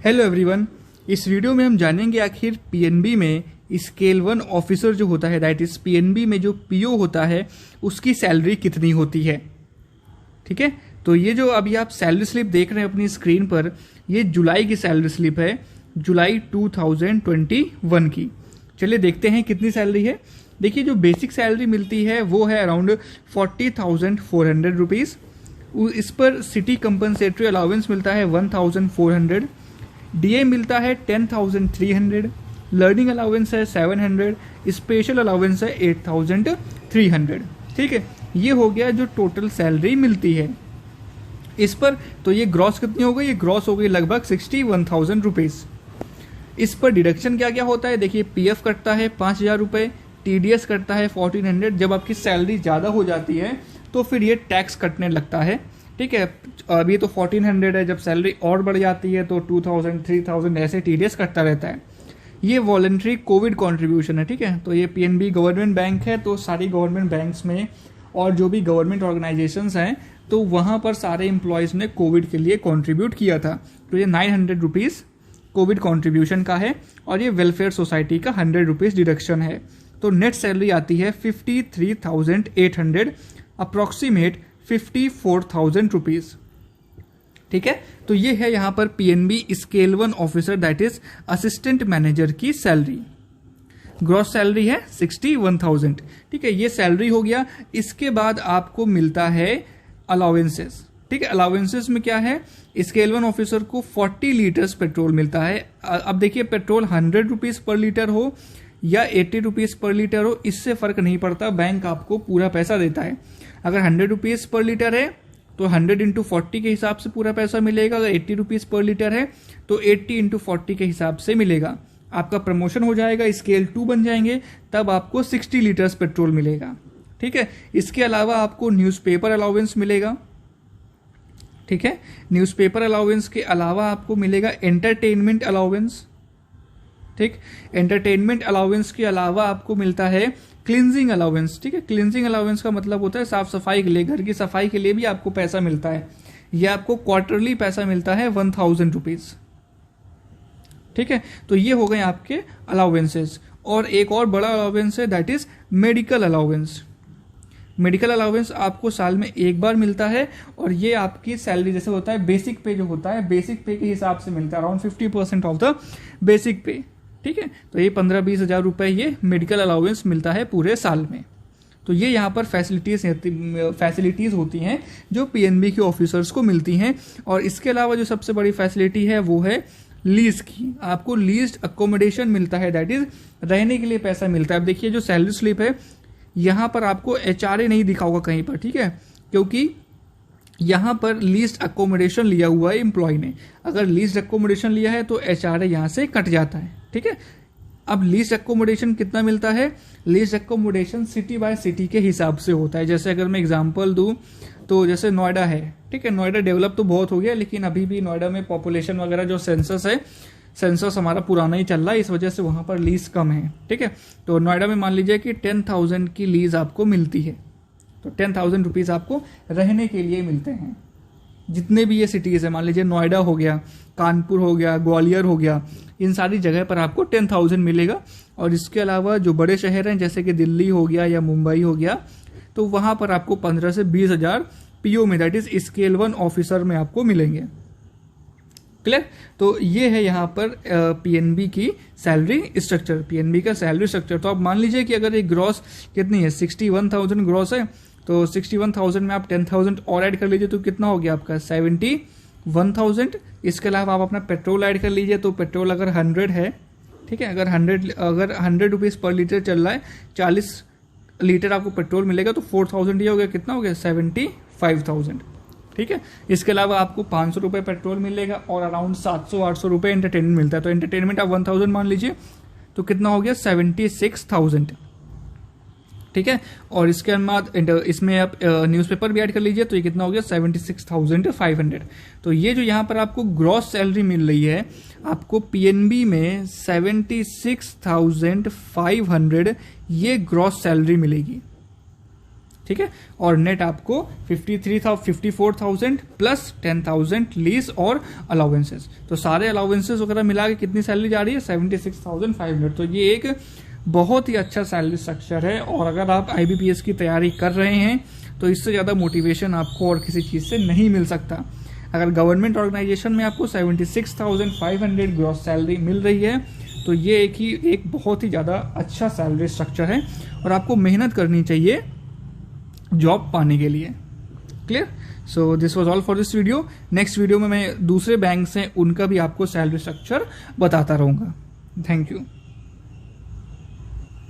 Hello everyone, इस video में हम जानेंगे आखिर पीएनबी में स्केल 1 ऑफिसर जो होता है, दैट इज पीएनबी में जो पीओ होता है उसकी सैलरी कितनी होती है। ठीक है, तो ये जो अभी आप सैलरी स्लिप देख रहे हैं अपनी स्क्रीन पर, ये जुलाई की सैलरी स्लिप है, जुलाई 2021 की। चलिए देखते हैं कितनी सैलरी है। देखिए, जो बेसिक सैलरी मिलती है वो है अराउंड 40,400 रुपीज़। इस पर सिटी कंपनसेटरी अलाउंस मिलता है 1,400, डीए मिलता है 10,300, लर्निंग अलाउंस है 700, स्पेशल अलाउंस है 8,300। ठीक है, ये हो गया जो टोटल सैलरी मिलती है इस पर। तो ये ग्रॉस कितनी हो गई? ये ग्रॉस हो गई लगभग 61,000 रुपीज़। इस पर डिडक्शन क्या क्या होता है? देखिए, पीएफ कटता है 5,000 रुपये, टीडीएस कटता है 1400। जब आपकी सैलरी ज़्यादा हो जाती है तो फिर ये टैक्स कटने लगता है। ठीक है, अभी तो 1400 है, जब सैलरी और बढ़ जाती है तो 2000, 3000 ऐसे टीडीएस कटता रहता है। ये वॉलंटरी कोविड कंट्रीब्यूशन है। ठीक है, तो ये पीएनबी गवर्नमेंट बैंक है, तो सारी गवर्नमेंट बैंक्स में और जो भी गवर्नमेंट ऑर्गेनाइजेशंस हैं तो वहाँ पर सारे एम्प्लॉयज़ ने कोविड के लिए कंट्रीब्यूट किया था। तो ये 900 रुपीज़ कोविड कंट्रीब्यूशन का है और ये वेलफेयर सोसाइटी का 100 रुपीज़ डिडक्शन है। तो नेट सैलरी आती है 53,800, अप्रॉक्सीमेट 54,000 रुपीज़। ठीक है, तो ये है यहाँ पर PNB scale 1 officer that is assistant manager की सैलरी। ग्रॉस सैलरी है 61,000। ठीक है, ये सैलरी हो गया। इसके बाद आपको मिलता है अलाउंसेस। ठीक है, अलाउंसेस में क्या है? स्केल 1 ऑफिसर को 40 लीटर्स पेट्रोल मिलता है। अब देखिए, पेट्रोल 100 रुपीज़ पर लीटर हो या 80 रुपीज़ पर लीटर हो, इससे फर्क नहीं पड़ता, बैंक आपको पूरा पैसा देता है। अगर 100 रुपीज़ पर लीटर है तो 100 इंटू 40 के हिसाब से पूरा पैसा मिलेगा। अगर 80 रुपीज़ पर लीटर है तो 80 इंटू 40 के हिसाब से मिलेगा। आपका प्रमोशन हो जाएगा, स्केल 2 बन जाएंगे, तब आपको 60 लीटर्स पेट्रोल मिलेगा। ठीक है, इसके अलावा आपको न्यूज़पेपर अलाउंस मिलेगा। ठीक है, न्यूज़पेपर अलाउंस के अलावा आपको मिलेगा एंटरटेनमेंट अलाउंस। ठीक, एंटरटेनमेंट अलाउंस के अलावा आपको मिलता है क्लींजिंग अलाउंस। ठीक है, क्लींजिंग अलाउंस का मतलब होता है साफ सफाई के लिए, घर की सफाई के लिए भी आपको पैसा मिलता है। यह आपको क्वार्टरली पैसा मिलता है 1,000 रुपीज़। ठीक है, तो ये हो गए आपके अलाउंसेस। और एक और बड़ा अलाउंस है that is medical allowance. Medical allowance आपको साल में एक बार मिलता है और ये आपकी सैलरी जैसे होता है बेसिक पे जो होता है, बेसिक पे के हिसाब से मिलता है, अराउंड 50% ऑफ द बेसिक पे। ठीक है, तो ये 15-20 हज़ार रुपये ये मेडिकल अलाउंस मिलता है पूरे साल में। तो ये यहाँ पर फैसिलिटीज़ होती हैं जो पीएनबी के ऑफिसर्स को मिलती हैं। और इसके अलावा जो सबसे बड़ी फैसिलिटी है वो है लीज की। आपको लीज्ड अकोमोडेशन मिलता है, दैट इज रहने के लिए पैसा मिलता है। अब देखिए, जो सैलरी स्लिप है यहाँ पर आपको एचआरए नहीं दिखा होगा कहीं पर। ठीक है, क्योंकि यहाँ पर लीज्ड अकोमोडेशन लिया हुआ है एम्प्लॉय ने। अगर लीज्ड अकोमोडेशन लिया है तो एचआरए यहाँ से कट जाता है। ठीक है, अब लीज्ड अकोमोडेशन कितना मिलता है? Leased accommodation city bye city के हिसाब से होता है। जैसे अगर मैं एग्जांपल दूं तो जैसे नोएडा है। ठीक है, नोएडा डेवलप तो बहुत हो गया, लेकिन अभी भी नोएडा में पॉपुलेशन वगैरह जो सेंसस है, सेंसस हमारा पुराना ही चल रहा है, इस वजह से वहां पर लीज कम है। ठीक है, तो नोएडा में मान लीजिए कि 10,000 की लीज आपको मिलती है, तो 10,000 रुपीज़ आपको रहने के लिए मिलते हैं। जितने भी ये सिटीज़ है, मान लीजिए नोएडा हो गया, कानपुर हो गया, ग्वालियर हो गया, इन सारी जगह पर आपको 10,000 मिलेगा। और इसके अलावा जो बड़े शहर हैं जैसे कि दिल्ली हो गया या मुंबई हो गया, तो वहाँ पर आपको 15 से 20 हज़ार पीओ में, दैट इज स्केल 1 ऑफिसर में आपको मिलेंगे। क्लियर? तो ये है यहाँ पर पीएनबी की सैलरी स्ट्रक्चर, पीएनबी का सैलरी स्ट्रक्चर। तो आप मान लीजिए कि अगर एक ग्रॉस कितनी है, 61,000 ग्रॉस है, तो 61,000 में आप 10,000 और ऐड कर लीजिए तो कितना हो गया आपका 71,000। इसके अलावा आप अपना पेट्रोल ऐड कर लीजिए, तो पेट्रोल अगर 100 है, ठीक है, अगर 100 रुपीज़ पर लीटर चल रहा है, 40 लीटर आपको पेट्रोल मिलेगा, तो 4,000 ये हो गया, कितना हो गया 75,000। ठीक है, इसके अलावा आपको 500 रुपये पेट्रोल मिलेगा और अराउंड 700-800 रुपये एंटरटेनमेंट मिलता है। तो एंटरटेनमेंट आप 1,000 मान लीजिए, तो कितना हो गया 76,000। ठीक है, और इसके बाद इसमें आप न्यूज़पेपर भी ऐड कर लीजिए, तो ये कितना हो गया 76,500। तो ये जो यहाँ पर आपको ग्रॉस सैलरी मिल रही है, आपको पीएनबी में 76,500 ये ग्रॉस सैलरी मिलेगी। ठीक है। और नेट आपको 54,000 प्लस 10,000 लीज और अलाउंसेस, तो सारे अलाउंसेस वगैरह मिला के कितनी सैलरी जा रही है 76,500। तो ये एक बहुत ही अच्छा सैलरी स्ट्रक्चर है। और अगर आप IBPS की तैयारी कर रहे हैं तो इससे ज़्यादा मोटिवेशन आपको और किसी चीज़ से नहीं मिल सकता। अगर गवर्नमेंट ऑर्गेनाइजेशन में आपको 76,500 ग्रॉस सैलरी मिल रही है तो ये एक बहुत ही ज़्यादा अच्छा सैलरी स्ट्रक्चर है और आपको मेहनत करनी चाहिए जॉब पाने के लिए। Clear? So this was all for this video. Next video में मैं दूसरे बैंक से उनका भी आपको सैलरी स्ट्रक्चर बताता रहूँगा। Thank you.